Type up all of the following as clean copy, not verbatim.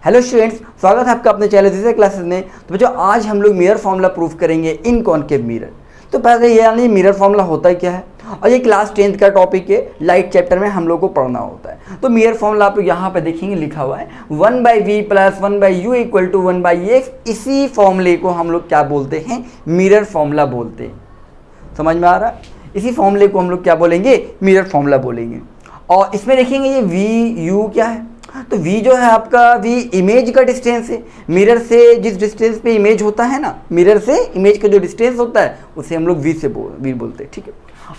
Hello students, स्वागत है आपका अपने चैनल से क्लासेस में। तो बच्चों आज हम लोग मिरर फॉर्मूला प्रूफ करेंगे इन कॉनकेव मिरर। तो पहले ये यानी मिरर फॉर्मूला होता है क्या है, और ये क्लास 10th का टॉपिक है, लाइट चैप्टर में हम लोग को पढ़ना होता है। तो मिरर फॉर्मूला आप लोग यहाँ पे देखेंगे लिखा हुआ है 1/v + 1/u = 1/x। इसी फॉर्मूले को हम लोग क्या बोलते हैं, मिरर फॉर्मूला बोलते हैं। समझ में आ रहा है? इसी फॉर्मूले को हम लोग क्या बोलेंगे, मिरर फॉर्मूला बोलेंगे। और इसमें देखेंगे ये वी यू क्या है, तो v जो है आपका v इमेज का डिस्टेंस है। मिरर से जिस डिस्टेंस पे इमेज होता है ना, मिरर से इमेज का जो डिस्टेंस होता है उसे हम लोग v बोलते हैं, ठीक है।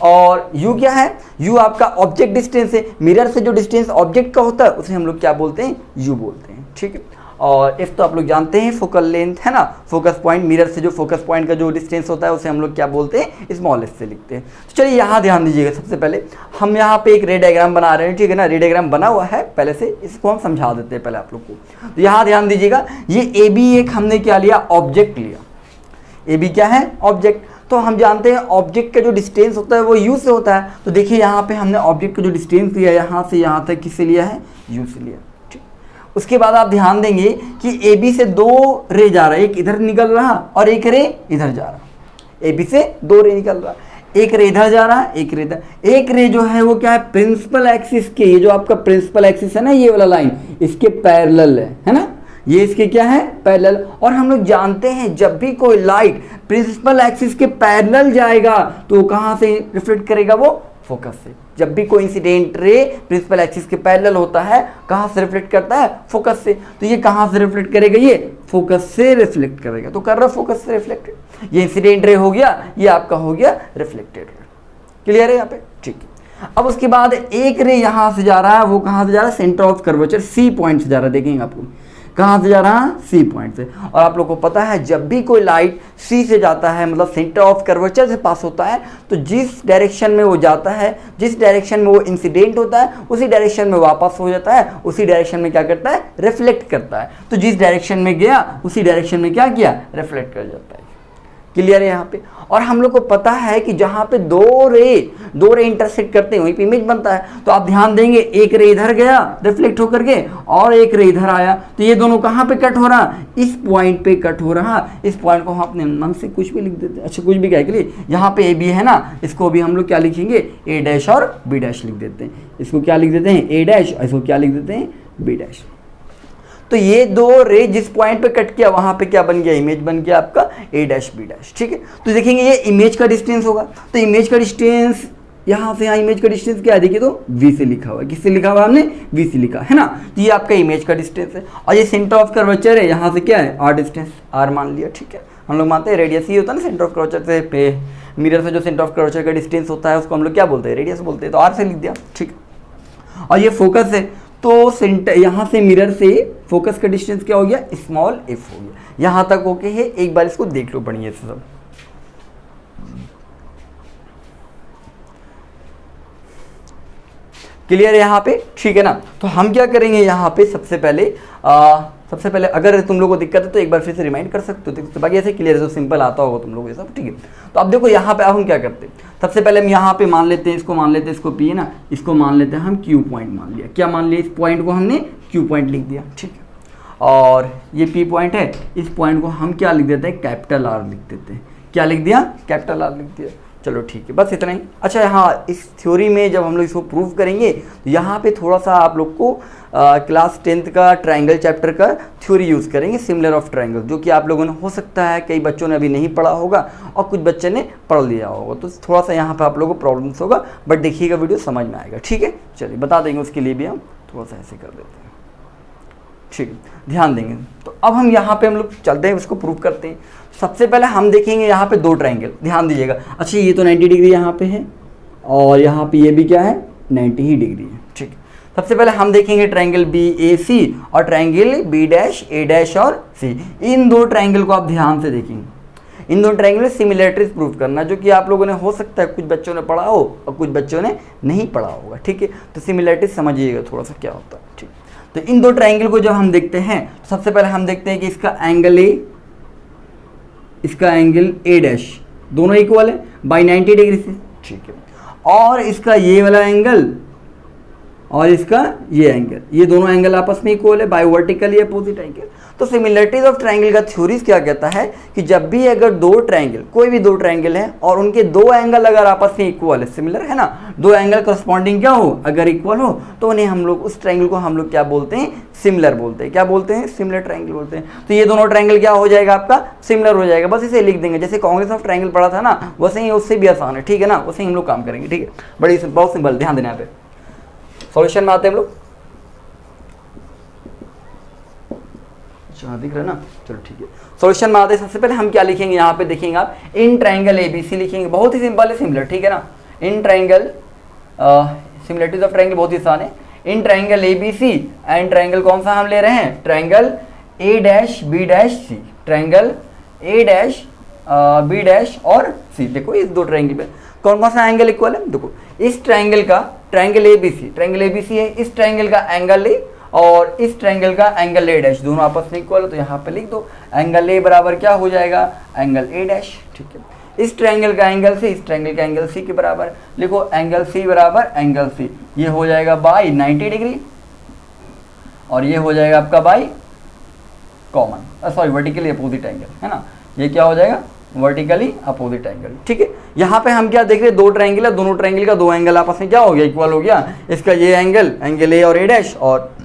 और u क्या है, u आपका ऑब्जेक्ट डिस्टेंस है। मिरर से जो डिस्टेंस ऑब्जेक्ट का होता है उसे हम लोग क्या बोलते हैं, u बोलते हैं, ठीक है। और f तो आप लोग जानते हैं फोकल लेंथ है ना, फोकस पॉइंट। मिरर से जो फोकस पॉइंट का जो डिस्टेंस होता है उसे हम लोग क्या बोलते हैं, स्मॉलेस्ट से लिखते हैं। तो चलिए यहाँ ध्यान दीजिएगा। सबसे पहले हम यहाँ पे एक रे डायग्राम बना रहे हैं, ठीक है ना। रे डायग्राम बना हुआ है पहले से, इसको हम समझा देते हैं पहले आप लोग को। तो यहाँ ध्यान दीजिएगा, ये ए बी एक हमने क्या लिया, ऑब्जेक्ट लिया। ए बी क्या है, ऑब्जेक्ट। तो हम जानते हैं ऑब्जेक्ट का जो डिस्टेंस होता है वो u से होता है। तो देखिए यहाँ पे हमने ऑब्जेक्ट का जो डिस्टेंस लिया यहाँ से यहाँ तक किससे लिया है, u से लिया। उसके बाद आप ध्यान देंगे कि ए बी से दो रे जा रहा है, एक इधर निकल रहा और एक रे इधर जा रहा। ए बी से दो रे निकल रहा, एक रे इधर जा रहा, एक रे इधर। एक रे जो है वो क्या है, प्रिंसिपल एक्सिस के, ये जो आपका प्रिंसिपल एक्सिस है ना, ये वाला लाइन इसके पैरेलल है ना, ये इसके क्या है, पैरेलल। और हम लोग जानते हैं जब भी कोई लाइट प्रिंसिपल एक्सिस के पैरेलल जाएगा तो कहाँ से रिफ्लेक्ट करेगा, वो फोकस से। जब भी कोई इंसिडेंट रे प्रिंसिपल एक्सिस के पैरेलल होता है, कहाँ से रिफ्लेक्ट करता है, फोकस से। तो ये कहाँ से रिफ्लेक्ट करेगा, ये फोकस से रिफ्लेक्ट करेगा। तो कर रहा फोकस से रिफ्लेक्टेड, ये इंसिडेंट रे हो गया, ये आपका हो गया रिफ्लेक्टेड रे। क्लियर है यहाँ पे, ठीक है। अब उसके बाद एक रे यहाँ से जा रहा है, वो कहाँ से जा रहा है, centre of curvature C point से जा रहा है। देखेंगे आपको कहाँ से जा रहा है, सी पॉइंट से। और आप लोग को पता है जब भी कोई लाइट सी से जाता है, मतलब सेंटर ऑफ कर्वेचर से पास होता है, तो जिस डायरेक्शन में वो जाता है, जिस डायरेक्शन में वो इंसिडेंट होता है, उसी डायरेक्शन में वापस हो जाता है, उसी डायरेक्शन में क्या करता है, रिफ्लेक्ट करता है। तो जिस डायरेक्शन में गया उसी डायरेक्शन में क्या किया, रिफ्लेक्ट कर जाता है। क्लियर है यहाँ पे। और हम लोग को पता है कि जहाँ पे दो रे इंटरसेक्ट करते हैं वहीं पे इमेज बनता है। तो आप ध्यान देंगे, एक रे इधर गया रिफ्लेक्ट होकर के, और एक रे इधर आया, तो ये दोनों कहाँ पे कट हो रहा, इस पॉइंट पे कट हो रहा। इस पॉइंट को हम अपने मन से कुछ भी लिख देते हैं। अच्छा, कुछ भी क्या के लिए, यहाँ पे ए बी है ना, इसको भी हम लोग क्या लिखेंगे, ए डैश और बी डैश लिख देते हैं। इसको क्या लिख देते हैं, ए डैश, इसको क्या लिख देते हैं, बी डैश। तो ये दो रे जिस पॉइंट पे कट किया वहां पे क्या बन गया, इमेज बन गया आपका ए डैश बी डैश, ठीक है। तो देखेंगे ये इमेज का डिस्टेंस होगा। तो इमेज का डिस्टेंस यहाँ से यहाँ इमेज का डिस्टेंस क्या है, देखिए तो v से लिखा हुआ है। किससे लिखा हुआ है, हमने v से लिखा है ना। तो ये आपका इमेज का डिस्टेंस है। और ये सेंटर ऑफ कर्वेचर है, यहाँ से क्या है, r डिस्टेंस, r मान लिया, ठीक है। हम लोग मानते हैं रेडियस ही होता है ना, सेंटर ऑफ कर्वेचर से पे मिरर से जो सेंटर ऑफ कर्वेचर का डिस्टेंस होता है उसको हम लोग क्या बोलते हैं, रेडियस बोलते हैं। तो r से लिख दिया, ठीक है। और ये फोकस है, तो सेंटर यहाँ से मिरर से फोकस का डिस्टेंस क्या हो गया, स्मॉल f हो गया। यहाँ तक ओके है, एक बार इसको देख लो बढ़िया से सब। क्लियर है यहाँ पे, ठीक है ना। तो हम क्या करेंगे यहाँ पे, सबसे पहले अगर तुम लोगों को दिक्कत है तो एक बार फिर से रिमाइंड कर सकते हो, तो बाकी ऐसे क्लियर है, तो सिंपल आता होगा तुम लोगों को सब, ठीक है। तो अब देखो यहाँ पे अब हम क्या करते हैं, सबसे पहले हम यहाँ पे मान लेते हैं, इसको मान लेते हैं, इसको पी है ना, इसको मान लेते हैं हम क्यू पॉइंट मान लिया। क्या मान लिया, इस पॉइंट को हमने क्यू पॉइंट लिख दिया, ठीक है। और ये पी पॉइंट है, इस पॉइंट को हम क्या लिख देते हैं, कैपिटल आर लिख देते हैं। क्या लिख दिया, कैपिटल आर लिख दिया। चलो ठीक है, बस इतना ही। अच्छा, यहाँ इस थ्योरी में जब हम लोग इसको प्रूव करेंगे तो यहाँ पे थोड़ा सा आप लोग को क्लास 10th का ट्रायंगल चैप्टर का थ्योरी यूज़ करेंगे, सिमिलर ऑफ ट्रायंगल, जो कि आप लोगों ने हो सकता है कई बच्चों ने अभी नहीं पढ़ा होगा और कुछ बच्चे ने पढ़ लिया होगा। तो थोड़ा सा यहाँ पे आप लोगों को प्रॉब्लम्स होगा, बट देखिएगा वीडियो समझ में आएगा, ठीक है। चलिए बता देंगे, उसके लिए भी हम थोड़ा सा ऐसे कर देते हैं, ठीक है, ध्यान देंगे। तो अब हम यहाँ पे हम लोग चलते हैं, उसको प्रूव करते हैं। सबसे पहले हम देखेंगे यहाँ पे दो ट्रायंगल, ध्यान दीजिएगा। अच्छा, ये तो 90 डिग्री यहाँ पे है और यहाँ पे ये भी क्या है, 90 ही डिग्री है, ठीक है। सबसे पहले हम देखेंगे ट्रायंगल बी ए सी और triangle B dash A dash और सी। इन दो ट्रायंगल को आप ध्यान से देखेंगे। इन दो ट्रायंगल में सिमिलरिटीज प्रूव करना, जो कि आप लोगों ने हो सकता है कुछ बच्चों ने पढ़ा हो और कुछ बच्चों ने नहीं पढ़ा होगा, ठीक है। तो सिमिलरिटीज समझिएगा थोड़ा सा क्या होता है, ठीक। तो इन दो ट्रायंगल को जब हम देखते हैं तो सबसे पहले हम देखते हैं कि इसका एंगल ए, इसका एंगल ए डैश दोनों इक्वल है बाई 90 डिग्री से, ठीक है। और इसका ये वाला एंगल और इसका ये एंगल, ये दोनों एंगल आपस में इक्वल है, बाय वर्टिकली अपोजिट एंगल। तो सिमिलरिटीज ऑफ ट्रायंगल का थ्योरीज क्या कहता है कि जब भी अगर दो ट्रायंगल, कोई भी दो ट्रायंगल है और उनके दो एंगल अगर आपस में इक्वल है, सिमिलर है ना, दो एंगल करस्पॉन्डिंग क्या हो, अगर इक्वल हो, तो उन्हें हम लोग, उस ट्रायंगल को हम लोग क्या बोलते हैं, सिमिलर बोलते हैं। क्या बोलते हैं, सिमिलर ट्रायंगल बोलते हैं। तो ये दोनों ट्रायंगल क्या हो जाएगा आपका, सिमिलर हो जाएगा। बस इसे लिख देंगे, जैसे कांग्रेस ऑफ ट्रायंगल पढ़ा था ना, वैसे ही उससे भी आसान है, ठीक है ना, वैसे ही हम लोग काम करेंगे, ठीक है, बड़ी बहुत सिंपल, ध्यान देना यहाँ पे। सॉल्यूशन में आते हैं हम लोग, दिख रहा है ना, चलो ठीक है। सॉल्यूशन में आते हैं, सबसे पहले हम क्या लिखेंगे यहाँ पे देखेंगे आप, इन ट्रायंगल एबीसी लिखेंगे, बहुत ही सिंपल है, सिमिलर, ठीक है ना। In triangle, similarities of triangle बहुत ही आसान है। In triangle ABC and triangle कौन सा हम ले रहे हैं, triangle A dash B dash C, triangle A dash B dash और सी। देखो इस दो ट्रायंगल में कौन कौन सा एंगल इक्वल है, देखो इस ट्रायंगल का, ट्रायंगल एबीसी है, इस ट्रायंगल का एंगल ए और इस ट्रायंगल का एंगल ए डैश, दोनों आपस में इक्वल है, तो यहाँ पे लिख दो एंगल ए बराबर क्या हो जाएगा, एंगल ए डैश, ठीक है। इस ट्रायंगल का एंगल सी, इस ट्रायंगल का एंगल सी के बराबर, लिखो एंगल सी बराबर एंगल सी, ये हो जाएगा बाई 90 डिग्री और ये हो जाएगा आपका by common, sorry vertically opposite angle, है ना, ये क्या हो जाएगा, वर्टिकली अपोजिट एंगल, ठीक है। यहाँ पे हम क्या देख रहे हैं, दो ट्रायंगल है, दोनों ट्रायंगल का दो एंगल आपस में क्या हो गया, इक्वल हो गया। इसका ये एंगल, एंगल ए और ए डैश, और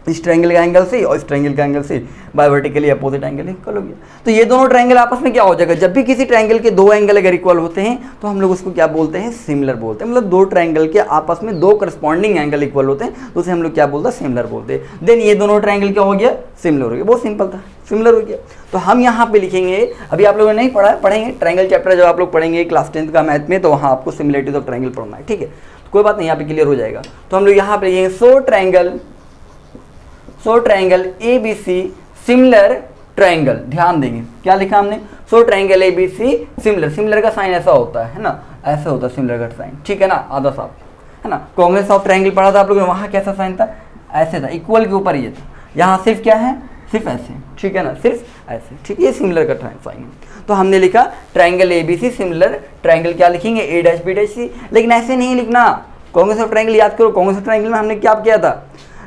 इस ट्रायंगल का एंगल सी और इस ट्रायंगल का angle C, by vertically opposite angle equal हो गया। तो ये दोनों ट्रायंगल आपस में क्या हो जाएगा, जब भी किसी ट्रायंगल के दो एंगल अगर इक्वल होते हैं तो हम लोग उसको क्या बोलते हैं, सिमिलर बोलते हैं। मतलब दो ट्रायंगल के आपस में दो करस्पॉन्डिंग एंगल इक्वल होते हैं तो उसे हम लोग क्या बोलते हैं, सिमिलर बोलते हैं। देन ये दोनों ट्रायंगल क्या हो गया, सिमिलर हो गया, बहुत सिंपल था, सिमिलर हो गया। तो हम यहाँ पे लिखेंगे, अभी आप लोगों ने नहीं पढ़ा है, पढ़ेंगे ट्रायंगल चैप्टर जब आप लोग पढ़ेंगे क्लास 10th का मैथ में, तो वहाँ आपको सिमिलरिटीज ऑफ ट्रायंगल पढ़ना है, ठीक है, तो कोई बात नहीं, यहाँ पे क्लियर हो जाएगा। तो हम लोग यहाँ पे लिखेंगे so triangle A B C similar triangle, ध्यान देंगे क्या लिखा हमने, so triangle A B C similar, similar का साइन ऐसा होता है ना, ऐसा होता है सिमिलर का साइन, ठीक है ना, आधा साफ है ना। कांग्रेस ऑफ ट्रायंगल पढ़ा था आप लोगों ने, वहाँ कैसा साइन था, ऐसे था, इक्वल के ऊपर ये था, यहाँ सिर्फ क्या है, सिर्फ ऐसे, ठीक है ना, सिर्फ ऐसे, ठीक है, ये सिमिलर का साइन है। तो हमने लिखा triangle A B C similar triangle, क्या लिखेंगे, A dash B dash C, लेकिन ऐसे नहीं लिखना। कांग्रेस ऑफ ट्रायंगल याद करो, कांग्रेस ऑफ ट्रायंगल में हमने क्या किया था,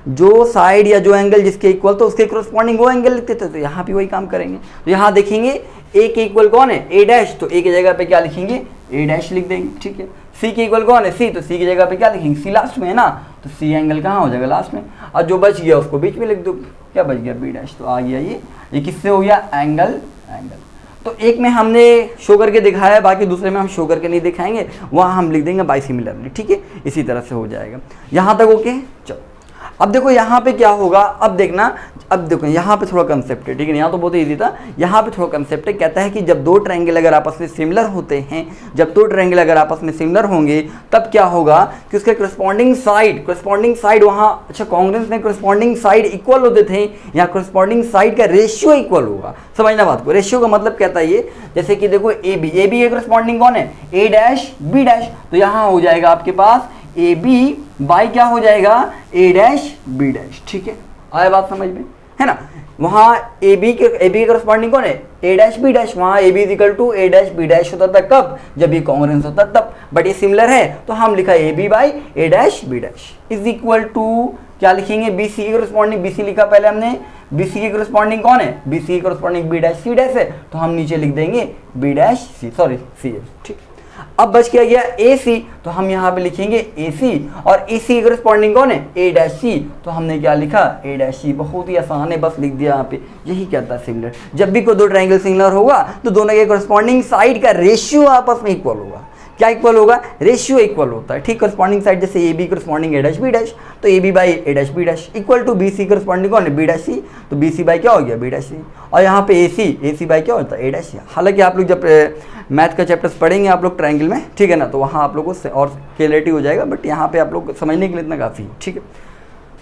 जो साइड या जो एंगल जिसके इक्वल तो उसके करस्पॉन्डिंग वो एंगल लिखते थे, तो यहाँ भी वही काम करेंगे। तो यहाँ देखेंगे ए के इक्वल कौन है, ए डैश, तो ए की जगह पे क्या लिखेंगे, ए डैश लिख देंगे, ठीक है। सी के इक्वल कौन है, सी, तो सी की जगह पे क्या लिखेंगे, सी लास्ट में है ना, तो सी एंगल कहाँ हो जाएगा, लास्ट में, और जो बच गया उसको बीच में लिख दो, क्या बच गया, बी डैश, तो आ गया ये किससे हो गया, एंगल। तो एक में हमने शो करके दिखाया है, बाकी दूसरे में हम शो करके नहीं दिखाएंगे, वहाँ हम लिख देंगे बाई सिमिलरली, ठीक है, इसी तरह से हो जाएगा। यहाँ तक ओके, चलो अब देखो यहाँ पे क्या होगा, अब देखना, अब देखो यहाँ पे थोड़ा कंसेप्ट है, ठीक है, यहाँ तो बहुत इजी था, यहाँ पे थोड़ा कंसेप्ट है, कहता है कि जब दो ट्रायंगल अगर आपस में सिमिलर होते हैं, जब दो ट्रायंगल अगर आपस में सिमिलर होंगे तब क्या होगा कि उसके करस्पॉन्डिंग साइड वहाँ, अच्छा कांग्रेस में करस्पॉन्डिंग साइड इक्वल होते थे, यहाँ करस्पॉन्डिंग साइड का रेशियो इक्वल होगा। समझना बात को, रेशियो का मतलब कहता है ये, जैसे कि देखो ए बी के करस्पॉन्डिंग कौन है, ए डैश बी डैश, तो यहाँ हो जाएगा आपके पास ए बी बाई क्या हो जाएगा, ए डैश बी डैश, ठीक है, आया बात समझ में, है ना। वहाँ ए बी के करस्पॉन्डिंग कौन है, ए डैश बी डैश, वहाँ A B equal to A dash B dash होता था कब, जब ये कॉन्ग्रुएंस होता तब, बट ये सिमिलर है तो हम लिखा A B by A dash B dash is equal to क्या लिखेंगे, बी सी के करस्पॉन्डिंग, बी सी लिखा पहले हमने, बी सी के करस्पॉन्डिंग कौन है, बी सी के corresponding B dash C dash है, तो हम नीचे लिख देंगे B dash C, sorry C है, ठीक। अब बच क्या गया ए सी, तो हम यहाँ पे लिखेंगे ए सी, और ए सी करस्पॉन्डिंग कौन है, ए डैश सी, तो हमने क्या लिखा, ए डैश सी, बहुत ही आसान है, बस लिख दिया यहाँ पे। यही कहता है सिमिलर, जब भी कोई दो ट्रायंगल सिमिलर होगा तो दोनों के करस्पॉन्डिंग साइड का रेशियो आपस में इक्वल होगा। क्या इक्वल होगा, रेशियो इक्वल होता है, ठीक। करस्पॉन्डिंग साइड जैसे A B corresponding A dash B dash, तो A B by A dash B dash equal to B C corresponding कौन है, बी डैश सी, तो बी सी बाई क्या हो गया, बी डैश सी, और यहाँ पे ए सी बाई क्या होता है, ए डैश सी। हालांकि आप लोग जब मैथ का चैप्टर्स पढ़ेंगे आप लोग ट्रायंगल में, ठीक है ना, तो वहाँ आप लोगों से और क्लियरिटी हो जाएगा, बट यहाँ पे आप लोग समझने के लिए इतना काफ़ी है, ठीक है।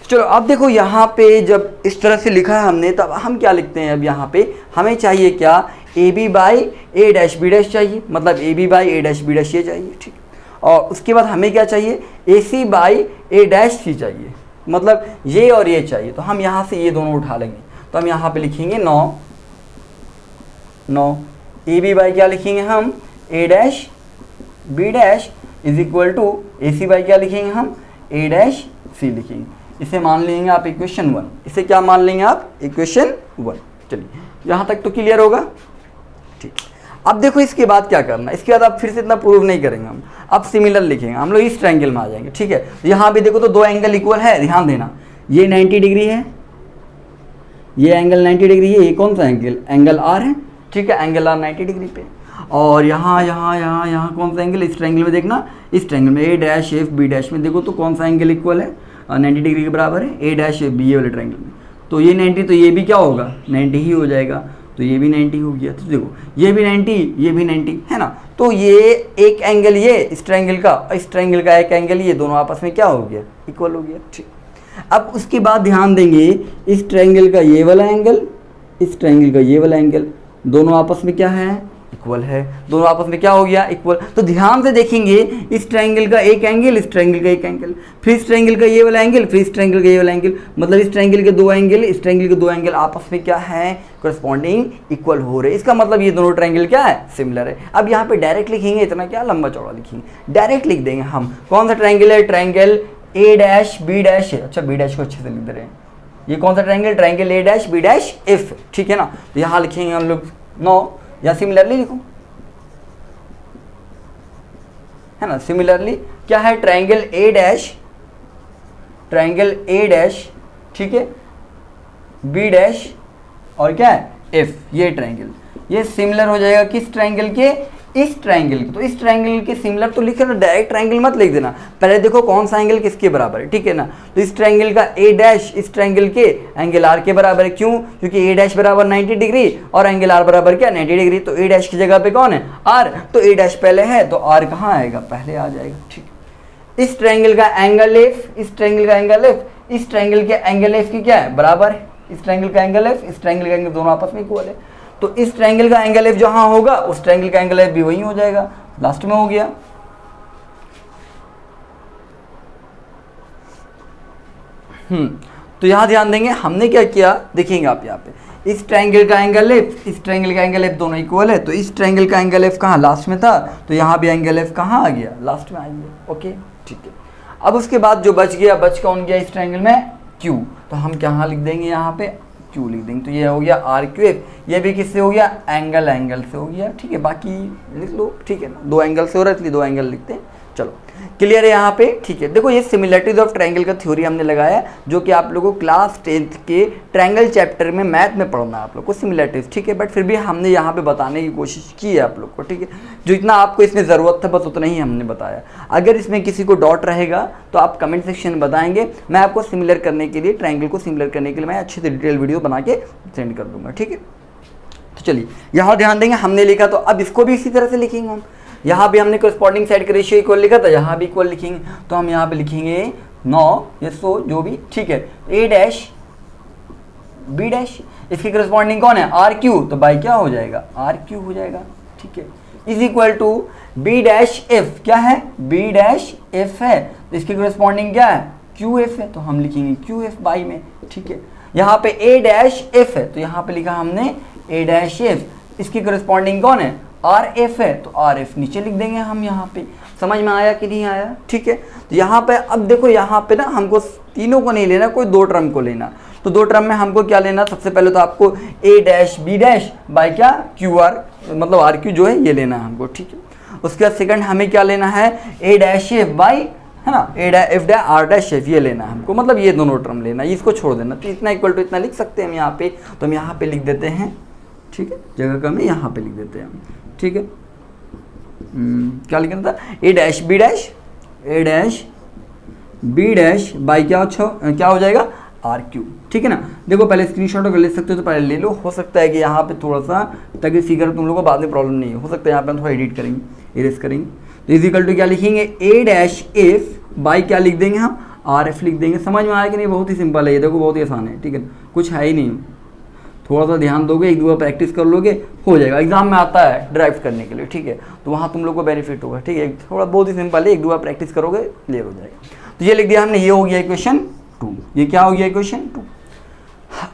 चलो अब देखो यहाँ पे जब इस तरह से लिखा है हमने, तब हम क्या लिखते हैं, अब यहाँ पे हमें चाहिए क्या, A B by A dash B dash चाहिए, मतलब A B by A dash B dash ये चाहिए, ठीक। और उसके बाद हमें क्या चाहिए, ए सी बाई ए डैश सी चाहिए, मतलब ये और ये चाहिए, तो हम यहाँ से ये दोनों उठा लेंगे, तो हम यहाँ पे लिखेंगे 9 ए बी बाई क्या लिखेंगे हम, A dash B dash is equal to A C by क्या लिखेंगे हम, ए डैश सी लिखेंगे। इसे मान लेंगे आप इक्वेशन 1, इसे क्या मान लेंगे आप इक्वेशन 1। चलिए यहाँ तक तो क्लियर होगा, ठीक। अब देखो इसके बाद क्या करना है, इसके बाद आप फिर से इतना प्रूव नहीं करेंगे हम, अब सिमिलर लिखेंगे हम लोग, इस ट्रायंगल में आ जाएंगे, ठीक है। यहाँ भी देखो तो दो एंगल इक्वल है, ध्यान देना, ये 90 डिग्री है, ये एंगल 90 डिग्री है, ये कौन सा एंगल, एंगल आर है, ठीक है, एंगल आर 90 डिग्री पे। और यहाँ कौन सा एंगल, इस ट्रायंगल में देखना, इस ट्रायंगल में ए डैश एफ बी डैश में देखो तो कौन सा एंगल इक्वल है, 90 डिग्री के बराबर है, ए डैश एफ बी, ये वाले ट्रायंगल में। तो ये 90, तो ये भी क्या होगा 90 ही हो जाएगा, तो ये भी 90 हो गया। तो देखो ये भी 90, ये भी 90 है ना। तो ये एक एंगल, ये इस ट्रायंगल का, इस ट्रायंगल का एक एंगल, ये दोनों आपस में क्या हो गया, इक्वल हो गया, ठीक। अब उसके बाद ध्यान देंगे, इस ट्रायंगल का ये वाला एंगल, इस ट्रायंगल का ये वाला एंगल, दोनों आपस में क्या है, इक्वल है, दोनों आपस में क्या हो गया, इक्वल। तो ध्यान से देखेंगे, इस ट्रायंगल का एक एंगल, इस ट्रायंगल का एक एंगल, फिर इस ट्रायंगल का ये वाला एंगल, फिर इस ट्रायंगल का ये वाला एंगल, मतलब इस ट्रायंगल के दो एंगल, इस ट्रायंगल के दो एंगल आपस में क्या है, करस्पॉन्डिंग इक्वल हो रहे। इसका मतलब ये दोनों ट्रायंगल क्या है, सिमिलर है। अब यहाँ पे डायरेक्ट लिखेंगे, इतना क्या लंबा चौड़ा लिखेंगे, डायरेक्ट लिख देंगे हम, कौन सा ट्रायंगल है, triangle A dash B dash है। अच्छा बी डैश को अच्छे से लिख दे रहे हैं, ये कौन सा triangle, triangle A dash B dash F, ठीक है ना। तो यहाँ लिखेंगे हम लोग 9, या सिमिलरली लिखो, है ना, सिमिलरली क्या है, triangle A dash, triangle A dash, ठीक है, बी डैश और क्या है एफ, ये ट्रायंगल, ये सिमिलर हो जाएगा किस ट्रायंगल के, इस ट्रायंगल के। तो इस ट्रायंगल के सिमिलर तो लिखे ना, डायरेक्ट ट्रायंगल मत लिख देना, पहले देखो कौन सा एंगल किसके बराबर है, ठीक है ना। तो इस ट्रायंगल का ए डैश इस ट्रायंगल के एंगल आर के बराबर है, क्यों, क्योंकि ए डैश बराबर 90 डिग्री और एंगल आर बराबर क्या 90 डिग्री। तो ए डैश की जगह पे कौन है, आर, तो ए डैश पहले है तो आर कहाँ आएगा, पहले आ जाएगा, ठीक। इस ट्रायंगल का एंगल एफ, इस ट्रायंगल का एंगल एफ, इस ट्रायंगल के एंगल एफ की क्या है, बराबर है, इस ट्रायंगल का एंगल एफ, इस ट्रायंगल का एंगल, दोनों आपस में इक्वल है। तो इस ट्रायंगल का एंगल एफ जहां होगा, उस ट्रायंगल का एंगल एफ भी वही हो जाएगा, लास्ट में हो गया। तो यहां ध्यान देंगे, हमने क्या किया देखेंगे आप यहाँ पे, इस ट्रायंगल का एंगल एफ, इस ट्रायंगल का एंगल एफ दोनों इक्वल है। तो इस ट्रायंगल का एंगल एफ कहाँ, लास्ट में था, तो यहाँ भी एंगल एफ कहाँ आ गया, लास्ट में आ गया, ओके, ठीक है। अब उसके बाद जो बच गया, बच कौन गया इस ट्रायंगल में, क्यू, तो हम क्या लिख देंगे यहाँ पे, क्यू लिख देंगे। तो ये हो गया आर क्यू एफ, ये भी किससे हो गया, एंगल से हो गया, ठीक है। बाकी लिख लो, ठीक है ना, दो एंगल से हो रहा है इसलिए दो एंगल लिखते हैं, चलो क्लियर है यहाँ पे, ठीक है। देखो ये सिमिलरिटीज ऑफ ट्रायंगल का थ्योरी हमने लगाया, जो कि आप लोगों को क्लास 10th के ट्रायंगल चैप्टर में मैथ में पढ़ना है आप लोग को सिमिलरिटीज, ठीक है। बट फिर भी हमने यहाँ पे बताने की कोशिश की है आप लोग को, ठीक है। जो इतना आपको इसमें ज़रूरत था बस उतना ही हमने बताया। अगर इसमें किसी को डाउट रहेगा तो आप कमेंट सेक्शन में बताएंगे, मैं आपको सिमिलर करने के लिए, ट्रायंगल को सिमिलर करने के लिए मैं अच्छे से डिटेल वीडियो बना के सेंड कर दूँगा, ठीक है। तो चलिए यहाँ ध्यान देंगे, हमने लिखा तो अब इसको भी इसी तरह से लिखेंगे हम। यहाँ भी हमने कोरस्पॉन्डिंग साइड का रेशियो इक्वल लिखा था, यहाँ भी इक्वल लिखेंगे। तो हम यहाँ पे लिखेंगे 9 या 100 जो भी, ठीक है। ए डैश बी डैश, इसकी कोरस्पॉन्डिंग कौन है, आर क्यू, तो बाई क्या हो जाएगा, आर क्यू हो जाएगा, ठीक है। Is equal to B dash F, क्या है, बी डैश एफ है, तो इसकी कोरस्पॉन्डिंग क्या है, क्यू एफ है, तो हम लिखेंगे क्यू एफ बाई में, ठीक है। यहाँ पे ए डैश एफ है, तो यहाँ पे लिखा हमने ए डैश एफ, इसकी कोरस्पॉन्डिंग कौन है, आर एफ है, तो आर एफ नीचे लिख देंगे हम यहाँ पे। समझ में आया कि नहीं आया, ठीक है। तो यहाँ पे अब देखो, यहाँ पे ना हमको तीनों को नहीं लेना, कोई दो टर्म को लेना। तो दो टर्म में हमको क्या लेना, सबसे पहले तो आपको ए डैश बी डैश बाई क्या, क्यू आर, मतलब आर क्यू जो है ये लेना है हमको, ठीक है। उसके बाद सेकंड हमें क्या लेना है, ए डैश एफ बाई, है ना, A dash F dash R dash F, ये लेना है हमको, मतलब ये दोनों टर्म लेना है, इसको छोड़ देना। तो इतना इक्वल टू इतना लिख सकते हैं हम यहाँ पे, तो हम यहाँ पे लिख देते हैं, ठीक है, जगह कम है, यहाँ पे लिख देते हैं हम, ठीक है। क्या लिखना था, A dash B dash, A dash B dash by क्या हो जाएगा, आर क्यू, ठीक है ना। देखो पहले स्क्रीनशॉट अगर ले सकते हो तो पहले ले लो, हो सकता है कि यहाँ पे थोड़ा सा, ताकि फिगर तुम लोगों को बाद में प्रॉब्लम नहीं हो सकता है यहाँ पे हम थोड़ा एडिट करेंगे, इरेज करेंगे। तो इजिकल टू क्या लिखेंगे, ए डैश एफ बाई क्या लिख देंगे हम, आर एफ लिख देंगे। समझ में आया कि नहीं, बहुत ही सिंपल है ये, देखो बहुत ही आसान है, ठीक है, कुछ है ही नहीं, थोड़ा सा ध्यान दोगे, एक दो बार प्रैक्टिस कर लोगे, हो जाएगा। एग्जाम में आता है ड्राइव करने के लिए, ठीक है, तो वहाँ तुम लोग को बेनिफिट होगा, ठीक है। थोड़ा बहुत ही सिंपल है, एक दो बार प्रैक्टिस करोगे क्लियर हो जाएगा। तो ये लिख दिया हमने, ये हो गया इक्वेशन 2, ये क्या हो गया इक्वेशन 2।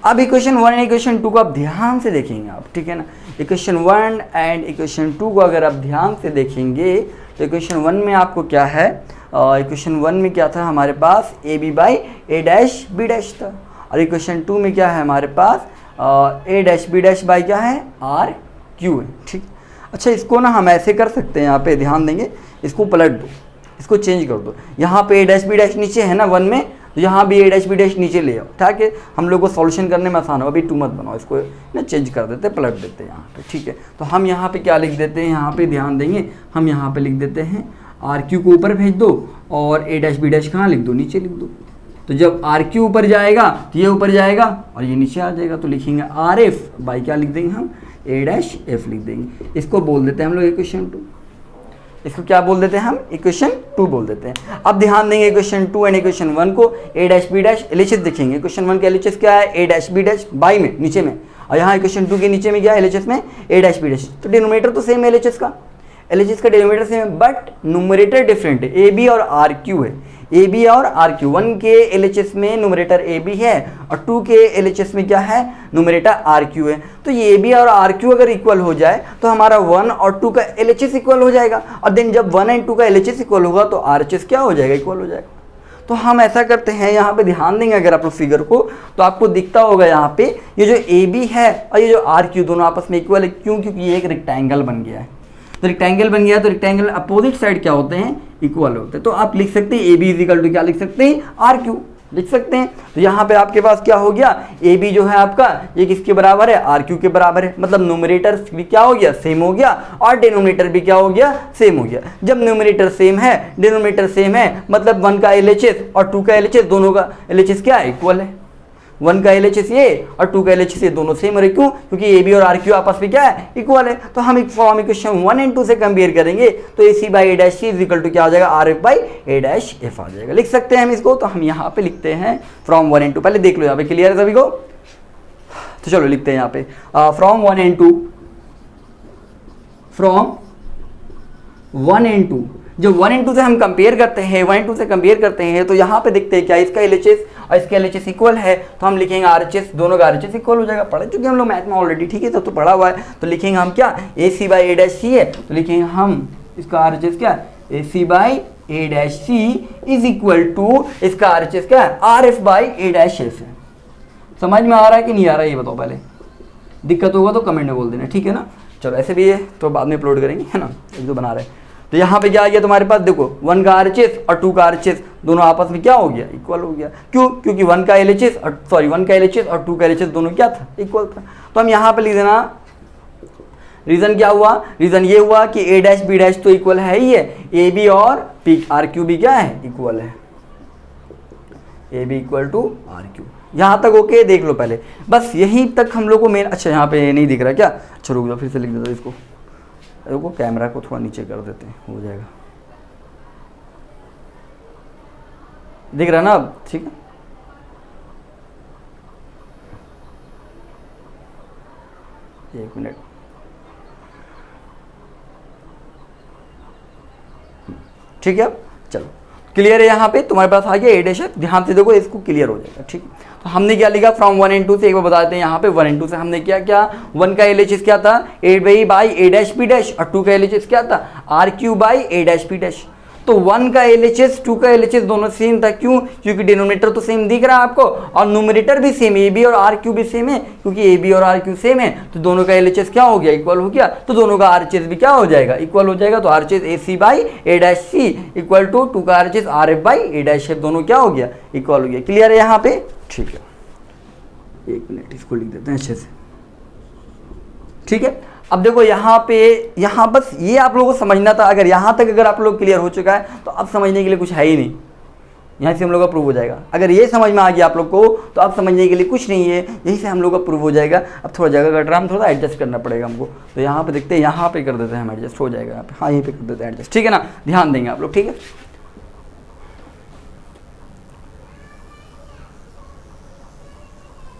अब इक्वेशन 1 इक्वेशन 2 को आप ध्यान से देखेंगे आप, ठीक है ना। इक्वेशन 1 एंड इक्वेशन 2 को अगर आप ध्यान से देखेंगे तो इक्वेशन 1 में आपको क्या है, इक्वेशन 1 में क्या था हमारे पास, A B by A dash B dash था, और इक्वेशन 2 में क्या है हमारे पास, A dash B dash by क्या है, आर क्यू है। ठीक, अच्छा इसको ना हम ऐसे कर सकते हैं, यहाँ पे ध्यान देंगे, इसको पलट दो, इसको चेंज कर दो, यहाँ पे ए डैश बी डैश नीचे है ना 1 में, तो यहाँ भी ए डैश बी डैश नीचे ले आओ, ठीक है, हम लोग को सॉल्यूशन करने में आसान हो। अभी 2 मत बनाओ, इसको ना चेंज कर देते, पलट देते हैं यहाँ पे। ठीक है, तो हम यहाँ पे क्या लिख देते हैं, यहाँ पे ध्यान देंगे, हम यहाँ पे लिख देते हैं आर क्यू को ऊपर भेज दो और ए डैश बी डैश कहाँ लिख दो, नीचे लिख दो। तो जब आर क्यू ऊपर जाएगा तो ये ऊपर जाएगा और ये नीचे आ जाएगा, तो लिखेंगे आर एफ बाई क्या लिख देंगे हम, ए डैश एफ लिख देंगे। इसको बोल देते हैं हम लोग इक्वेशन 2, इसको क्या बोल देते हैं हम, इक्वेशन 2 बोल देते हैं। अब ध्यान देंगे इक्वेशन 2 एंड इक्वेशन 1 को, ए डैश बी डैश एलएचएस देखेंगे। इक्वेशन 1 का एलएचएस क्या है, ए डैश बी डैश बाई में नीचे में, और यहाँ इक्वेशन 2 के नीचे में क्या है एलएचएस में, ए डैश बी डैश। तो डिनोमिनेटर तो सेम है एलएचएस का, एलएचएस का डिनोमिनेटर सेम है, बट न्यूमरेटर डिफरेंट है, ए बी और आर क्यू है, ए बी और आर क्यू। 1 के एलएचएस में न्यूमरेटर ए बी है और 2 के एलएचएस में क्या है, न्यूमरेटर आर क्यू है। तो ये ए बी और आर क्यू अगर इक्वल हो जाए तो हमारा 1 और 2 का एलएचएस इक्वल हो जाएगा, और देन जब 1 एंड 2 का एलएचएस इक्वल होगा तो आरएचएस क्या हो जाएगा, इक्वल हो जाएगा। तो हम ऐसा करते हैं, यहाँ पे ध्यान देंगे अगर आप लोग फिगर को, तो आपको दिखता होगा यहाँ पे ये जो ए बी है और ये जो आर क्यू दोनों आपस में इक्वल है। क्यों, क्योंकि ये एक रेक्टेंगल बन गया है। तो रेक्टेंगल बन गया तो रेक्टेंगल अपोजिट साइड क्या होते हैं, इक्वल होते हैं। तो आप लिख सकते हैं ए बी इजिकल टू क्या लिख सकते हैं, आर क्यू लिख सकते हैं। तो यहाँ पे आपके पास क्या हो गया, ए बी जो है आपका ये किसके बराबर है, आर क्यू के बराबर है। मतलब न्यूमरेटर भी क्या हो गया, सेम हो गया, और डिनोमिनेटर भी क्या हो गया, सेम हो गया। जब न्यूमरेटर सेम है, डिनोमिनेटर सेम है, मतलब 1 का एलएचएस और 2 का एलएचएस, दोनों का एलएचएस क्या है, इक्वल है। 1 का एलएचएस ये और 2 का एलएचएस ये दोनों सेम है। क्यों, क्योंकि ए बी और आर क्यू आपस में क्या है, इक्वल है। तो हम फॉर्म इक्वेशन 1 एंड 2 से कंपेयर करेंगे तो A C by A dash C is equal to क्या हो जाएगा, R F by A dash F आ जाएगा। लिख सकते हैं हम इसको, तो हम यहाँ पे लिखते हैं फ्रॉम 1 एंड 2। पहले देख लो यहाँ पे, क्लियर है सभी को। तो चलो लिखते हैं यहाँ पे फ्रॉम 1 एंड 2, फ्रॉम 1 एंड 2। जब 1 एंड 2 से हम कंपेयर करते हैं, 1 एंड 2 से कंपेयर करते हैं, तो यहाँ पे देखते हैं क्या इसका एलएचएस और इसका एलएचएस इक्वल है, तो हम लिखेंगे आरएचएस, दोनों का आरएचएस इक्वल हो जाएगा। पढ़ चुके हम लोग मैथ में ऑलरेडी, ठीक है, तो पढ़ा हुआ है। तो लिखेंगे हम क्या, A C by A dash सी है, तो लिखेंगे हम इसका आरएचएस क्या, A C by A dash C is equal to इसका आरएचएस क्या है, R F by A dash F है। समझ में आ रहा है कि नहीं आ रहा है, ये बताओ पहले। दिक्कत होगा तो कमेंट में बोल देना, ठीक है ना। चलो ऐसे भी है तो बाद में अपलोड करेंगे, है ना, एक दो बना रहे हैं। तो यहाँ पे क्या आ गया तुम्हारे पास, देखो 1 का आरएचएस और 2 का आरएचएस दोनों आपस में क्या हो गया, इक्वल हो गया। क्यों, क्योंकि 1 का एलएचएस और 1 का एलएचएस और 2 का एलएचएस दोनों क्या था, इक्वल था। तो हम यहाँ पे लिख देना, रीजन क्या हुआ, रीजन ये हुआ कि ए डैश बी डैश तो इक्वल है ही है, ए बी और पी आर क्यू भी क्या है, इक्वल है, A B equal to R Q. यहाँ तक ओके, देख लो पहले, बस यहीं तक हम लोग को मेन। अच्छा यहाँ पे नहीं दिख रहा क्या, अच्छा रुक जाओ फिर से लिख देता इसको, देखो कैमरा को थोड़ा नीचे कर देते हैं, हो जाएगा, दिख रहा ना अब, ठीक है। एक मिनट, ठीक है। चलो क्लियर है, यहाँ पे तुम्हारे पास आ गया ए डैश, ध्यान से देखो इसको, क्लियर हो जाएगा, ठीक है। तो हमने क्या लिखा, फ्रॉम 1 एंड 2 से, एक बार बता देते हैं यहाँ पे 1 एंड 2 से हमने क्या क्या, 1 का एलएचएस क्या था, A B by A dash B dash, और 2 का एलएचएस क्या था, R Q by A dash B dash. तो 1 का एलएचएस 2 का एलएचएस दोनों सेम था। क्यों, क्योंकि डिनोमिनेटर तो सेम दिख रहा है आपको और न्यूमरेटर भी सेम, ए बी और आर क्यू भी सेम है। क्योंकि ए बी और आर क्यू सेम है तो दोनों का एलएचएस क्या हो गया, इक्वल हो गया। तो दोनों का आरएचएस भी क्या हो जाएगा, इक्वल हो जाएगा। तो RHS A C by A dash C equal to 2 का RHS R F by A dash F, दोनों क्या हो गया, इक्वल हो गया। क्लियर है यहाँ पे, ठीक है। एक मिनट इसको लिख देते हैं अच्छे से, ठीक है। अब देखो यहाँ पे, यहाँ बस ये आप लोगों को समझना था। अगर यहाँ तक अगर आप लोग क्लियर हो चुका है तो अब समझने के लिए कुछ है ही नहीं, यहाँ से हम लोग का प्रूव हो जाएगा। अगर ये समझ में आ गया आप लोग को तो अब समझने के लिए कुछ नहीं है, यहीं से हम लोग का प्रूव हो जाएगा। अब थोड़ा जगह कट रहा, हम थोड़ा एडजस्ट करना पड़ेगा हमको, तो यहाँ पे देखते हैं, यहाँ पे कर देते हैं हम एडजस्ट, हो जाएगा यहाँ पे, हाँ यहीं पे कर देते हैं एडजस्ट, ठीक है ना। ध्यान देंगे आप लोग, ठीक है।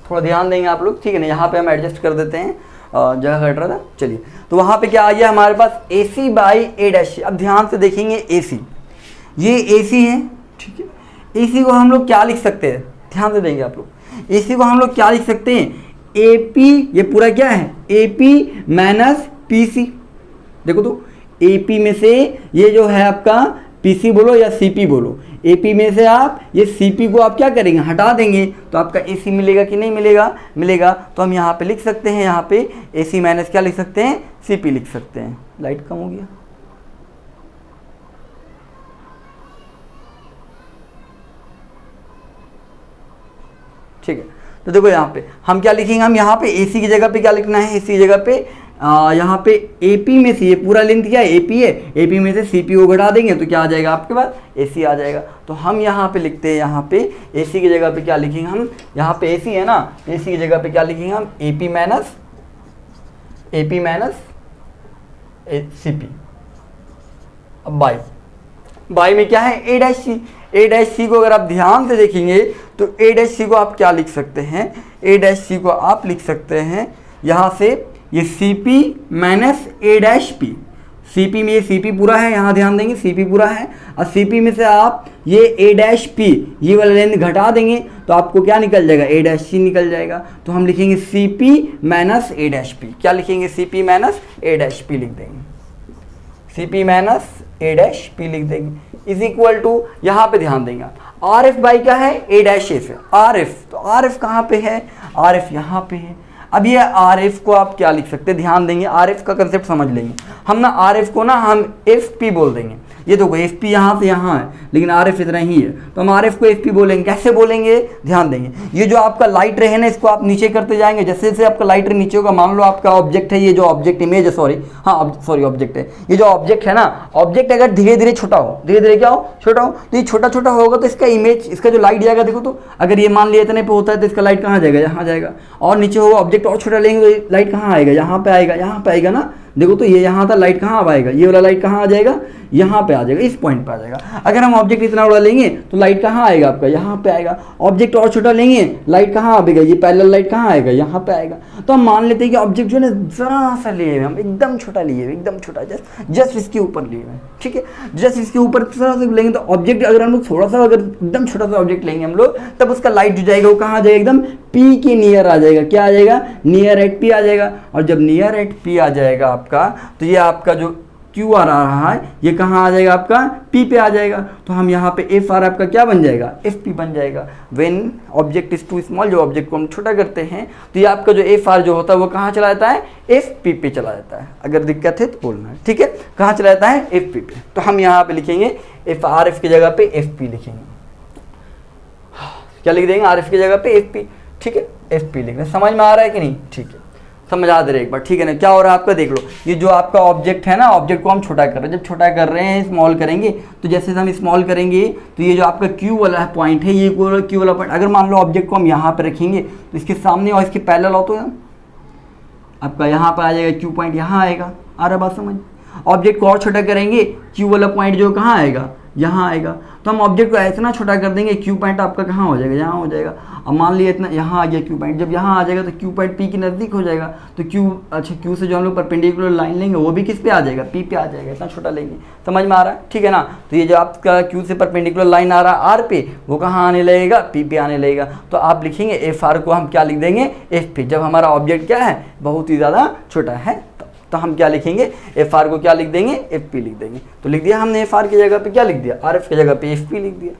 थोड़ा ध्यान देंगे आप लोग, ठीक है ना। यहाँ पे हम एडजस्ट कर देते हैं, जगह हट रहा था, चलिए। तो वहाँ पे क्या आ गया हमारे पास, ए सी बाई ए डैश। अब ध्यान से देखेंगे, ए सी, ये ए सी है, ठीक है। ए सी को हम लोग क्या लिख सकते हैं, ध्यान से देंगे आप लोग। ए सी को हम लोग क्या लिख सकते हैं, ए पी, ये पूरा क्या है, A P minus P C. देखो तो ए पी में से ये जो है आपका पीसी बोलो या सीपी बोलो, एपी में से आप ये सीपी को आप क्या करेंगे, हटा देंगे तो आपका एसी मिलेगा कि नहीं मिलेगा, मिलेगा। तो हम यहाँ पे लिख सकते हैं, यहाँ पे एसी माइनस क्या लिख सकते हैं, सीपी लिख सकते हैं। लाइट कम हो गया, ठीक है। तो देखो यहाँ पे हम क्या लिखेंगे, हम यहाँ पे एसी की जगह पे क्या लिखना है, एसी की जगह पे यहाँ पे एपी में से, ये पूरा लेंथ क्या है, एपी है, एपी में से सीपी को घटा देंगे तो क्या आ जाएगा आपके पास, एसी आ जाएगा। तो हम यहाँ पे लिखते हैं, यहाँ पे एसी की जगह पे क्या लिखेंगे हम, यहाँ पे एसी है ना, एसी की जगह पे क्या लिखेंगे हम, एपी माइनस सीपी। अब बाई में क्या है, ए डैश सी। ए डैश सी को अगर आप ध्यान से देखेंगे तो ए डैश सी को आप क्या लिख सकते हैं, ए डैश सी को आप लिख सकते हैं यहाँ से, ये सी पी माइनस ए डैश पी। सी पी में ये सी पी पूरा है, यहाँ ध्यान देंगे सी पी पूरा है, और सी पी में से आप ये ए डैश पी ये वाला लेंथ घटा देंगे तो आपको क्या निकल जाएगा, ए डैश सी निकल जाएगा। तो हम लिखेंगे सी पी माइनस ए डैश पी, क्या लिखेंगे, सी पी माइनस ए डैश पी लिख देंगे, सी पी माइनस ए डैश पी लिख देंगे, इज इक्वल टू, यहाँ पे ध्यान देंगे आर एफ बाई क्या है, ए डैश एफ है, आर एफ। तो आर एफ कहाँ पे है, आर एफ यहाँ पे है। अब ये आर एफ को आप क्या लिख सकते हैं, ध्यान देंगे, आर एफ का कंसेप्ट समझ लेंगे हम ना, आर एफ को ना हम एफ पी बोल देंगे। ये देखो एफ पी यहाँ से यहाँ है लेकिन आर एफ इतना ही है, तो हम आर एफ को एफ पी बोलेंगे। कैसे बोलेंगे, ध्यान देंगे, ये जो आपका लाइट रे है ना, इसको आप नीचे करते जाएंगे, जैसे जैसे आपका लाइट रे नीचे होगा, मान लो आपका ऑब्जेक्ट है, ये जो ऑब्जेक्ट इमेज है, ऑब्जेक्ट है, ये जो ऑब्जेक्ट है ना, ऑब्जेक्ट अगर धीरे धीरे छोटा हो, धीरे धीरे क्या हो, छोटा हो, तो ये छोटा छोटा होगा तो इसका इमेज, इसका जो लाइट जाएगा, देखो तो अगर ये मान लिया इतने पे होता है तो इसका लाइट कहाँ जाएगा, यहाँ जाएगा, और नीचे होगा ऑब्जेक्ट और छोटा लेंगे तो लाइट कहाँ आएगा, यहाँ पे आएगा, यहाँ पे आएगा ना, देखो तो ये यहाँ था, लाइट कहाँ आएगा, ये वाला लाइट कहाँ आ जाएगा, यहाँ पे आ जाएगा, इस पॉइंट पे आ जाएगा। अगर हम ऑब्जेक्ट इतना बड़ा लेंगे तो लाइट कहाँ आएगा आपका, यहाँ पे आएगा। ऑब्जेक्ट और छोटा लेंगे, लाइट कहाँ आएगा, ये पैरेलल लाइट कहाँ आएगा, यहाँ पे आएगा। तो हम मान लेते हैं कि ऑब्जेक्ट जो है ना जरा सा लिए हुए, हम एकदम छोटा लिए हुए, एकदम छोटा, जस्ट इसके ऊपर लिए हुए, ठीक है, जस्ट इसके ऊपर थोड़ा सा लेंगे तो ऑब्जेक्ट, अगर हम लोग थोड़ा सा, अगर एकदम छोटा सा ऑब्जेक्ट लेंगे हम लोग, तब उसका लाइट जो जाएगा वो कहाँ आ जाएगा, एकदम पी के नियर आ जाएगा, क्या आ जाएगा, नियर एट पी आ जाएगा। और जब नियर एट पी आ जाएगा आपका, तो ये आपका जो क्यू आर आ रहा है ये कहाँ आ जाएगा, आपका पी पे आ जाएगा। तो हम यहाँ पे एफ आर आपका क्या बन जाएगा, एफ पी बन जाएगा। When object is too small, जो ऑब्जेक्ट को हम छोटा करते हैं तो ये आपका जो एफ आर जो होता है वो कहाँ चला जाता है, एफ पी पे चला जाता है। अगर दिक्कत है तो बोलना है, ठीक है, कहाँ चला जाता है, एफ पी पे। तो हम यहाँ पे लिखेंगे एफ आर एफ की जगह पे एफ पी लिखेंगे, क्या लिख देंगे, आर एफ की जगह पे एफ पी, ठीक है, एफ पी लिखना। समझ में आ रहा है कि नहीं, ठीक है, समझा दे रहे एक बार, ठीक है ना। क्या हो रहा है आपका, देख लो, ये जो आपका ऑब्जेक्ट है ना, ऑब्जेक्ट को हम छोटा कर रहे हैं, जब छोटा कर रहे हैं, स्मॉल करेंगे, तो जैसे हम स्मॉल करेंगे तो ये जो आपका क्यू वाला पॉइंट है, ये क्यू वाला पॉइंट, अगर मान लो ऑब्जेक्ट को हम यहाँ पे रखेंगे तो इसके सामने और इसके पैरेलल हो तो आपका यहाँ पर आ जाएगा, क्यू पॉइंट यहाँ आएगा। आ रहा बात समझ। ऑब्जेक्ट को और छोटा करेंगे, क्यू वाला पॉइंट जो कहाँ आएगा, यहाँ आएगा। तो हम ऑब्जेक्ट को इतना छोटा कर देंगे, क्यू पॉइंट आपका कहाँ हो जाएगा, यहाँ हो जाएगा। अब मान लिया इतना यहाँ आ गया क्यू पॉइंट, जब यहाँ आ जाएगा तो क्यू पॉइंट पी के नज़दीक हो जाएगा। तो क्यू, अच्छा क्यू से जो हम लोग परपेंडिकुलर लाइन लेंगे वो भी किस पे आ जाएगा, पी पे आ जाएगा, इतना छोटा लेंगे। समझ में आ रहा है, ठीक है ना। तो ये जो आपका क्यू से परपेंडिकुलर लाइन आ रहा है आर पे, वो कहाँ आने लगेगा, पी पे आने लगेगा। तो आप लिखेंगे एफ आर को हम क्या लिख देंगे, एफ पे। जब हमारा ऑब्जेक्ट क्या है, बहुत ही ज़्यादा छोटा है तो हम क्या लिखेंगे, एफ आर को क्या लिख देंगे, एफ पी लिख देंगे। तो लिख दिया हमने, एफ आर की जगह पे क्या लिख दिया, आर एफ की जगह पे एफ पी लिख दिया,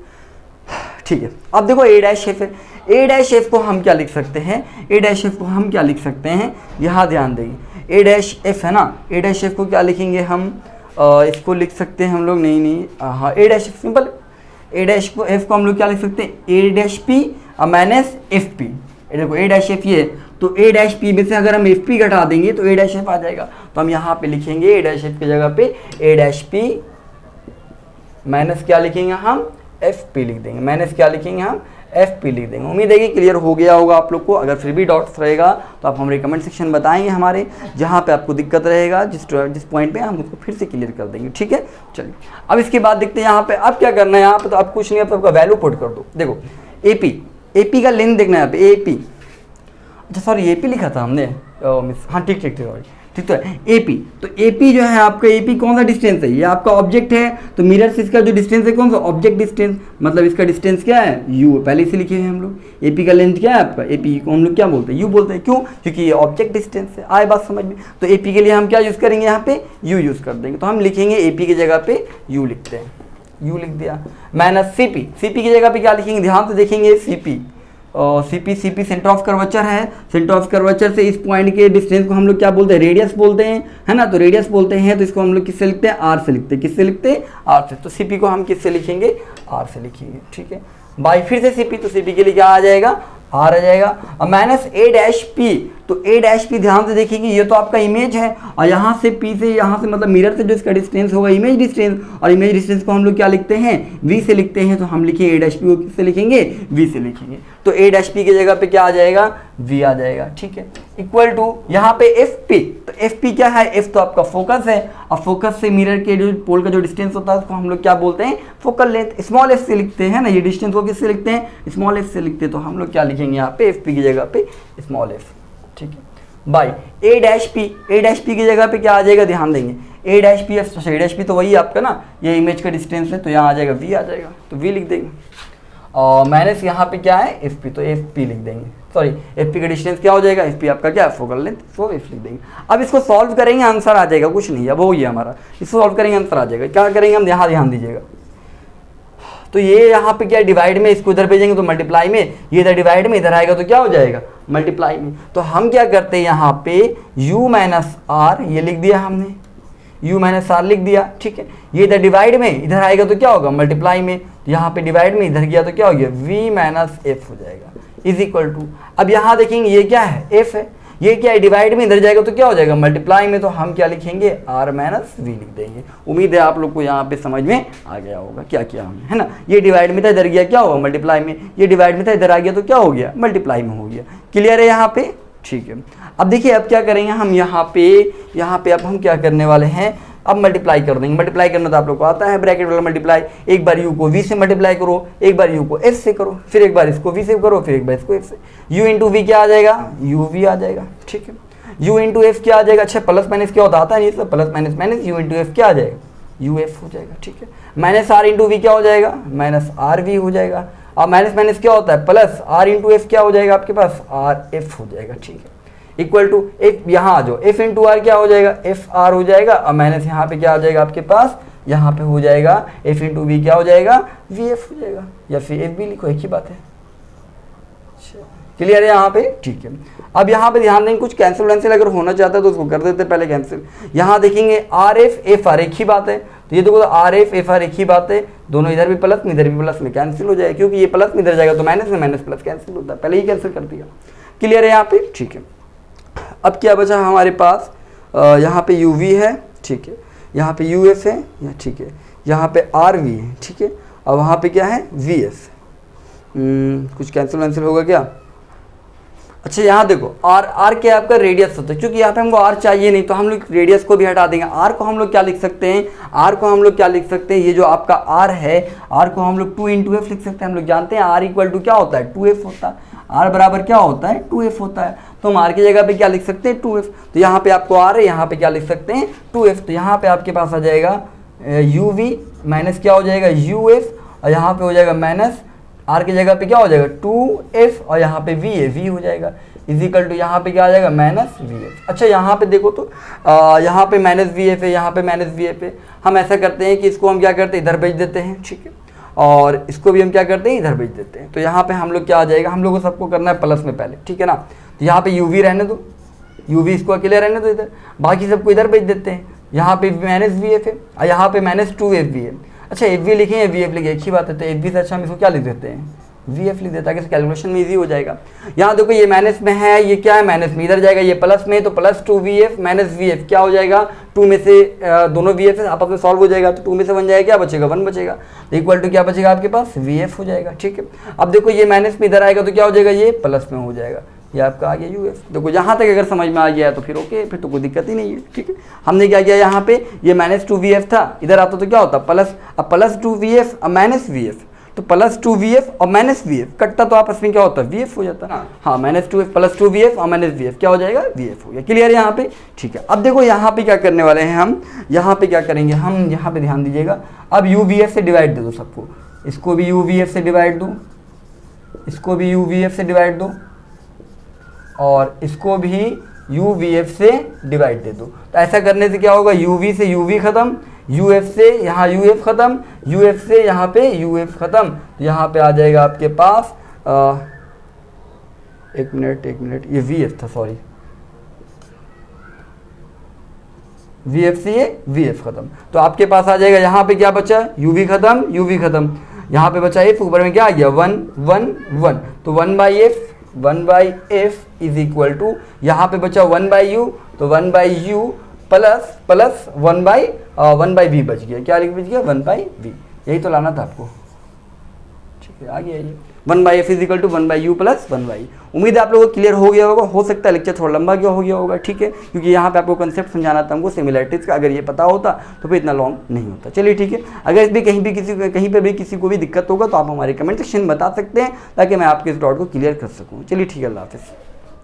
ठीक है। अब देखो ए डैश एफ है, ए डैश एफ को हम क्या लिख सकते हैं, ए डैश एफ को हम क्या लिख सकते हैं, यहाँ ध्यान देंगे। ए डैश एफ है ना, ए डैश एफ को क्या लिखेंगे हम, इसको लिख सकते हैं हम लोग, नहीं हाँ, A dash F simple, A dash को एफ को हम लोग क्या लिख सकते हैं, A dash P minus F P. देखो ए डैश एफ ये, तो ए डैश पी में से अगर हम एफ पी घटा देंगे तो ए डैश एफ आ जाएगा। तो हम यहाँ पे लिखेंगे ए डैश एफ की जगह पे ए डैश पी माइनस क्या लिखेंगे हम, एफ पी लिख देंगे, माइनस क्या लिखेंगे हम, एफ पी लिख देंगे। उम्मीद है कि क्लियर हो गया होगा आप लोग को। अगर फिर भी डाउट्स रहेगा तो आप हमारे कमेंट सेक्शन बताएंगे हमारे, जहाँ पे आपको दिक्कत रहेगा, जिस पॉइंट पे हम उसको फिर से क्लियर कर देंगे, ठीक है। चलिए अब इसके बाद देखते हैं यहाँ पे अब क्या करना है। यहाँ पे तो आप कुछ नहीं, आप आपका वैल्यू पुट कर दो। देखो ए पी का लेंथ देखना है यहाँ पे, ए पी, अच्छा सॉरी ए पी लिखा था हमने, मिस, हाँ ठीक तो है ए पी। तो ए पी जो है आपका, ए पी कौन सा डिस्टेंस है, ये आपका ऑब्जेक्ट है, तो मिरर से इसका जो डिस्टेंस है कौन सा, ऑब्जेक्ट डिस्टेंस, मतलब इसका डिस्टेंस क्या है, यू, पहले से लिखे हैं हम लोग। ए पी का लेंथ क्या है आपका, ए पी को हम लोग क्या बोलते हैं, यू बोलते हैं। क्यों, क्योंकि ये ऑब्जेक्ट डिस्टेंस है। आए बात समझ में। तो ए पी के लिए हम क्या यूज़ करेंगे, यहाँ पे यू यूज़ कर देंगे। तो हम लिखेंगे ए पी की जगह पे यू लिखते हैं, यू लिख दिया, minus C P, C P की जगह पे क्या लिखेंगे, ध्यान से देखेंगे, C P, C P, C P centre of curvature है, सेंटर ऑफ कर्वेचर से इस पॉइंट के डिस्टेंस को हम लोग क्या बोलते हैं, रेडियस बोलते हैं, है ना, तो रेडियस बोलते हैं, तो इसको हम लोग किससे लिखते हैं, आर से लिखते हैं, किससे लिखते हैं, आर से, तो सी पी को हम किससे लिखेंगे, आर से लिखेंगे, ठीक है। बाई फिर से सी पी, तो सी पी के लिए क्या आ जाएगा, आर आ जाएगा, और माइनस ए डैश पी, तो ए डैश पी ध्यान से देखेंगे, ये तो आपका इमेज है, और यहाँ से पी से, यहाँ से मतलब मिरर से जो इसका डिस्टेंस होगा इमेज डिस्टेंस, और इमेज डिस्टेंस को हम लोग क्या लिखते हैं, वी से लिखते हैं, तो हम लिखेंगे ए डैश पी को किससे लिखेंगे, वी से लिखेंगे, तो ए डैश पी की जगह पे क्या आ जाएगा, वी आ जाएगा, ठीक है, इक्वल टू यहाँ पे एफ पी, तो एफ पी क्या है, एफ तो आपका फोकस है, और फोकस से मिरर के जो पोल का जो डिस्टेंस होता है उसको हम लोग क्या बोलते हैं, फोकल लेंथ, स्मॉल एफ से लिखते हैं ना, ये डिस्टेंस को किससे लिखते हैं, स्मॉल एफ से लिखते हैं, तो हम लोग क्या लिखेंगे यहाँ पे, एफ पी की जगह पे स्मॉल एफ, ठीक है, by A dash P, A dash P की जगह पे क्या आ जाएगा, ध्यान देंगे, ए डैश पी, ए डैश पी तो वही आपका ना, ये इमेज का डिस्टेंस है, तो यहाँ आ जाएगा वी आ जाएगा, तो वी लिख देंगे, और माइनस यहाँ पे क्या है, एफ पी, तो एफ पी लिख देंगे, सॉरी एफ पी का डिस्टेंस क्या हो जाएगा, एफ पी आपका क्या है, फोकल लेंथ, सो एफ लिख देंगे। अब इसको सॉल्व करेंगे, आंसर आ जाएगा, कुछ नहीं, अब हो गया हमारा, इसको सॉल्व करेंगे आंसर आ जाएगा, क्या करेंगे हम, यहाँ ध्यान दीजिएगा, तो ये यहाँ पे क्या डिवाइड में, इसको इधर भेजेंगे तो मल्टीप्लाई में, ये इधर डिवाइड में, इधर आएगा तो क्या हो जाएगा, मल्टीप्लाई में, तो हम क्या करते हैं यहाँ पे u माइनस आर, ये लिख दिया हमने, u माइनस आर लिख दिया, ठीक है, ये इधर डिवाइड में, इधर आएगा तो क्या होगा, मल्टीप्लाई में, यहाँ पे डिवाइड में, इधर गया तो क्या हो गया, v माइनस एफ हो जाएगा, इज इक्वल टू, अब यहाँ देखेंगे ये क्या है, f है, ये क्या है, डिवाइड में, इधर जाएगा तो क्या हो जाएगा, मल्टीप्लाई में, तो हम क्या लिखेंगे, r माइनस वी लिख देंगे। उम्मीद है आप लोग को यहाँ पे समझ में आ गया होगा क्या किया हमने, है ना, ये डिवाइड में था, इधर गया क्या होगा, मल्टीप्लाई में, ये डिवाइड में था, इधर आ गया तो क्या हो गया, मल्टीप्लाई में हो गया, क्लियर है यहाँ पे, ठीक है। अब देखिए अब क्या करेंगे हम यहाँ पे अब हम क्या करने वाले हैं, अब मल्टीप्लाई कर देंगे, मल्टीप्लाई करना तो आप लोग को आता है, ब्रैकेट वाला मल्टीप्लाई, एक बार यू को वी से मल्टीप्लाई करो, एक बार यू को एफ से करो, फिर एक बार इसको वी से करो, फिर एक बार इसको एफ से, यू इंटू वी क्या आ जाएगा, यू वी आ जाएगा, ठीक है, यू इंटू एफ क्या आ जाएगा, अच्छा प्लस माइनस क्या होता आता है, नहीं plus minus minus, you into F क्या आ जाएगा, यू एफ हो जाएगा, ठीक है, माइनस आर इंटू वी क्या हो जाएगा, माइनस आर वी हो जाएगा, अब माइनस माइनस क्या होता है, प्लस आर इंटू एफ क्या हो जाएगा आपके पास, आर एफ हो जाएगा, ठीक है, इक्वल टू एफ, यहाँ आ जाओ, एफ इंटू आर क्या हो जाएगा, एफ आर हो जाएगा, और माइनस यहाँ पे क्या आ जाएगा आपके पास, यहाँ पे हो जाएगा एफ इंटू वी क्या हो जाएगा, वी एफ हो जाएगा, या फिर एफ बी लिखो, एक ही बात है, क्लियर है यहाँ पे, ठीक है। अब यहाँ पे ध्यान देंगे, कुछ कैंसिल वैंसिल अगर होना चाहता है तो उसको कर देते हैं पहले कैंसिल, यहाँ देखेंगे आर एफ एफ आर एक ही बात है, तो ये देखो आर एफ एफ आर एक ही बात है, दोनों इधर भी प्लस में इधर भी प्लस में कैंसिल हो जाएगा, क्योंकि ये प्लस में इधर जाएगा तो माइनस में माइनस प्लस कैंसिल होता है, पहले ही कैंसिल कर दिया, क्लियर है यहाँ पे, ठीक है। अब क्या बचा हमारे पास, यहाँ पे यू वी है, ठीक है, यहाँ पे यू एफ है, ठीक है, यहाँ पे आर वी है, ठीक है, और वहाँ पे क्या है, वी एफ, कुछ कैंसिल वैंसिल होगा क्या, अच्छा यहाँ देखो आर क्या आपका रेडियस होता है, क्योंकि यहाँ पे हमको आर चाहिए नहीं, तो हम लोग रेडियस को भी हटा देंगे, आर को हम लोग क्या लिख सकते हैं, आर को हम लोग क्या लिख सकते हैं, ये जो आपका आर है, आर को हम लोग 2 इंटू एफ लिख सकते हैं, हम लोग जानते हैं आर इक्वल टू क्या होता है, 2f होता है, आर बराबर क्या होता है, 2f होता है, तो हम आर की जगह पे क्या लिख सकते हैं, 2f, तो यहाँ पे आपको आर है, यहाँ पे क्या लिख सकते हैं, 2f, तो यहाँ पे आपके पास आ जाएगा यू वी माइनस क्या हो जाएगा, यू एफ, और यहाँ पे हो जाएगा माइनस आर की जगह पे क्या हो जाएगा 2f, और यहाँ पे v है, v हो जाएगा, इजिकल टू यहाँ पे क्या आ जाएगा माइनस वी एफ। अच्छा यहाँ पे देखो तो यहाँ पे माइनस वी एफ है, यहाँ पे माइनस वी एफ है, हम ऐसा करते हैं कि इसको हम क्या करते हैं, इधर भेज देते हैं, ठीक है, और इसको भी हम क्या करते हैं, इधर भेज देते हैं, तो यहाँ पे हम लोग क्या आ जाएगा, हम लोग को सबको करना है प्लस में पहले, ठीक है ना, तो यहाँ पे यू वी रहने दो, यू वी इसको अकेले रहने दो इधर, बाकी सबको इधर भेज देते हैं, यहाँ पे माइनस वी एफ है और यहाँ पे माइनस 2f वी है। अच्छा एफ वी लिखें या वी एफ लिखें, एक ही बात है, तो एफ वी से अच्छा हम इसको क्या लिख देते हैं, वी एफ लिख देता है, ताकि कैलकुलेशन में इजी हो जाएगा। यहाँ देखो ये माइनस में है, ये क्या है माइनस में, इधर जाएगा, ये प्लस में, तो plus 2vf minus V F क्या हो जाएगा, 2 में से दोनों वी एफ आपस में सॉल्व हो जाएगा, तो 2 में से 1 जाएगा, क्या बचेगा 1 बचेगा, इक्वल टू क्या बचेगा आपके पास वी एफ हो जाएगा, ठीक है। अब देखो ये माइनस में इधर आएगा तो क्या हो जाएगा, ये प्लस में हो जाएगा, ये आपका आ गया यू एफ। देखो यहाँ तक अगर समझ में आ गया है तो फिर ओके, फिर तो कोई दिक्कत ही नहीं है, ठीक है। हमने क्या किया, यहाँ पे ये माइनस 2vf था, इधर आता तो क्या होता प्लस, अब प्लस 2vf और माइनस वी एफ, तो प्लस 2vf और माइनस वी एफ कटता तो आपस में क्या होता है वीएफ हो जाता है, हाँ माइनस 2f प्लस 2vf और माइनस वी एफ क्या हो जाएगा वीएफ हो गया, क्लियर है यहाँ पे, ठीक है। अब देखो यहाँ पे क्या करने वाले हैं हम, यहाँ पे क्या करेंगे हम, यहाँ पे ध्यान दीजिएगा, अब यू वी एफ से डिवाइड दे दो सबको, इसको भी यू वी एफ से डिवाइड दो, इसको भी यू वी एफ से डिवाइड दो, और इसको भी यू वी एफ से डिवाइड दे दो। तो ऐसा करने से क्या होगा, यू वी से यू वी खत्म, यू एफ से यहाँ यू एफ ख़त्म, यू एफ से यहाँ पे यू एफ ख़त्म, तो यहाँ पे आ जाएगा आपके पास एक मिनट ये वी एफ था, सॉरी वी एफ से ये वी एफ ख़त्म, तो आपके पास आ जाएगा यहाँ पे क्या बचा, यू वी ख़त्म, यू वी ख़त्म, यहाँ पे बचा एफ, ऊपर में क्या आ गया 1 1 1, तो 1/f इज इक्वल टू यहाँ पे बचा 1/u, तो 1/u प्लस 1/v बच गया, क्या बच गया 1/v, यही तो लाना था आपको, ठीक है आगे आइए। 1/f is equal to 1/u plus 1/e। उम्मीद है आप लोगों को क्लियर हो गया होगा, हो सकता है लेक्चर थोड़ा लंबा क्यों हो गया होगा, ठीक है, क्योंकि यहाँ पे आपको कंसेप्ट समझाना था हमको सिमिलरिटीज़ का, अगर ये पता होता तो फिर इतना लॉन्ग नहीं होता। चलिए ठीक है, अगर इस भी कहीं पे भी किसी को भी दिक्कत होगा तो आप हमारे कमेंट सेक्शन में बता सकते हैं, ताकि मैं आपके इस डाउट को क्लियर कर सकूँ। चलिए ठीक है, अल्लाह हाफिज़।